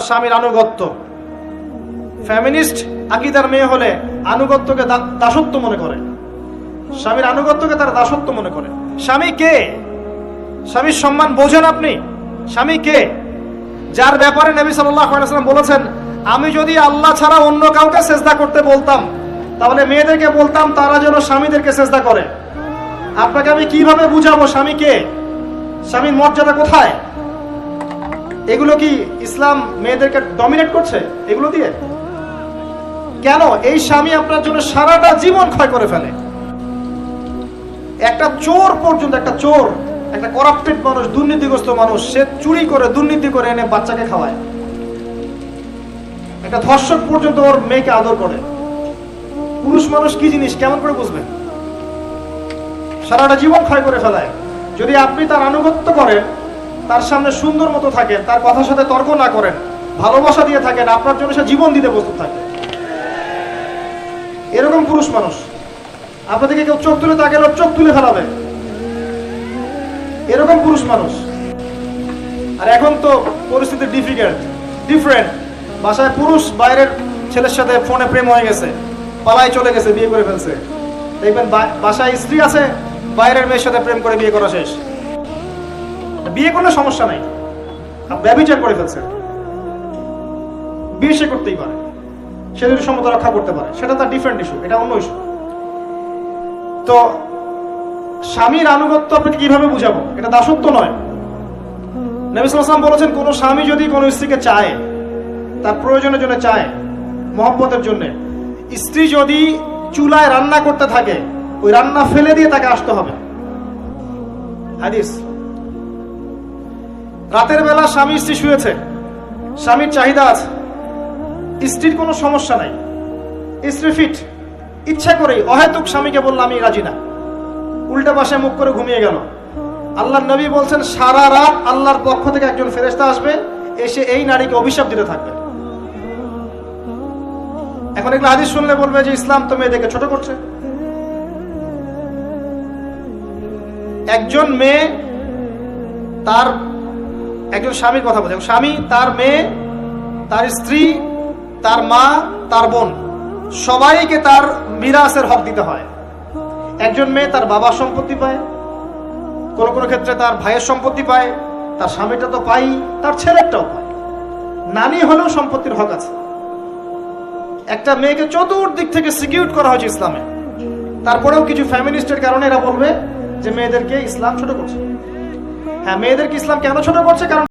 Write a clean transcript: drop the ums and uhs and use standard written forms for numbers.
স্বামীর আনুগত্য। ফ্যামিনিস্ট আকীদার মেয়ে হলে আনুগত্যকে দাসত্ব মনে করে, স্বামীর আনুগত্যকে তারা দাসত্ব মনে করে। স্বামী কে? স্বামীর সম্মান বোঝেন আপনি? স্বামী কে? যার ব্যাপারে নবী সাল্লাল্লাহু আলাইহি ওয়াসাল্লাম বলেছেন, আমি যদি আল্লাহ ছাড়া অন্য কাউকে সেজদা করতে বলতাম, তাহলে মেয়েদেরকে বলতাম তারা যেন স্বামীদেরকে সেজদা করে। আপনাকে আমি কিভাবে বুঝাবো স্বামী কে, স্বামীর মর্যাদা কোথায়? এগুলো কি ইসলাম মেয়েদেরকে ডমিনেট করছে এগুলো দিয়ে? কেন? এই স্বামী আপনার জন্য সারাটা জীবন ক্ষয় করে ফেলে। একটা চোর পর্যন্ত, একটা চোর, একটা করাপ্টেড মানুষ, দুর্নীতিগ্রস্ত মানুষ, সে চুরি করে দুর্নীতি করে এনে বাচ্চাকে খাওয়ায়। একটা ধর্ষক পর্যন্ত ওর মেয়েকে আদর করে। পুরুষ মানুষ কি জিনিস কেমন করে বুঝবেন? সারাটা জীবন ক্ষয় করে ফেলায়। যদি আপনি তার আনুগত্য করেন, তার সামনে সুন্দর মতো থাকেন, তার কথার সাথে তর্ক না করেন, ভালোবাসা দিয়ে থাকেন, আপনার জন্য সে জীবন দিতে প্রস্তুত থাকে। এরকম পুরুষ মানুষ। আপনাদেরকে কেউ চোখ তুলে তাকালে চোখ তুলে ফেলাবে, এরকম পুরুষ মানুষ। আর এখন তো পরিস্থিতি ডিফারেন্ট। বাসায় পুরুষ বাইরের ছেলের সাথে ফোনে প্রেম হয়ে গেছে, পালায় চলে গেছে, বিয়ে করে ফেলছে। দেখবেন বাসায় স্ত্রী আছে, বাইরের মেয়ের সাথে প্রেম করে বিয়ে করা শেষ। বিয়ে করলে সমস্যা নাই, ব্যভিচার করে ফেলছে। বিয়ে সে করতেই পারে, সে যদি সমতা রক্ষা করতে পারে, সেটা তার ডিফারেন্ট ইস্যু, এটা অন্য ইস্যু। তো স্বামীর আনুগত্য আপনাকে কিভাবে বুঝাবো? এটা দাসত্ব নয়। নবী সাল্লাল্লাহু আলাইহি ওয়াসাল্লাম বলেছেন, কোন স্বামী যদি কোন স্ত্রীকে চায়, তার প্রয়োজনের জন্য চায়, মহব্বতের জন্য, স্ত্রী যদি চুলায় রান্না করতে থাকে, ওই রান্না ফেলে দিয়ে তাকে আসতে হবে। হাদিস। রাতের বেলা স্বামী স্ত্রী শুয়েছে, স্বামীর চাহিদা আছে, স্ত্রীর কোনো সমস্যা নাই, স্ত্রী ফিট, ইচ্ছা করেই অহেতুক স্বামীকে বলল আমি রাজি না, উল্টা পাশে মুখ করে ঘুমিয়ে গেল। আল্লাহর নবী বলছেন, সারা রাত আল্লাহর পক্ষ থেকে একজন ফেরেশতা আসবে, এসে এই নারীকে অভিশাপ দিতে থাকবে। এখন এগুলো হাদিস শুনলে বলবে যে ইসলাম তো মেয়েদেরকে ছোট করছে। একজন মেয়ে তার একজন স্বামীর কথা বলছে, স্বামী তার মেয়ে, তার স্ত্রী, তার মা, তার বোন, সবাইকে তার মিরাসের হক দিতে হয়। একজন মেয়ে তার বাবার সম্পত্তি পায়, কোনো কোনো ক্ষেত্রে তার ভাইয়ের সম্পত্তি পায়, তার স্বামীটা তো পাই, তার ছেলেরটাও পায়। নানি হলেও সম্পত্তির হক আছে। একটা মেয়েকে চতুর্দিক থেকে সিকিউর করা হয়েছে ইসলামে। তারপরেও কিছু ফ্যামিনিস্টের কারণে এরা বলবে যে মেয়েদেরকে ইসলাম ছোট করছে। হ্যাঁ, মেয়েদেরকে ইসলাম কেন ছোট করছে? কারণ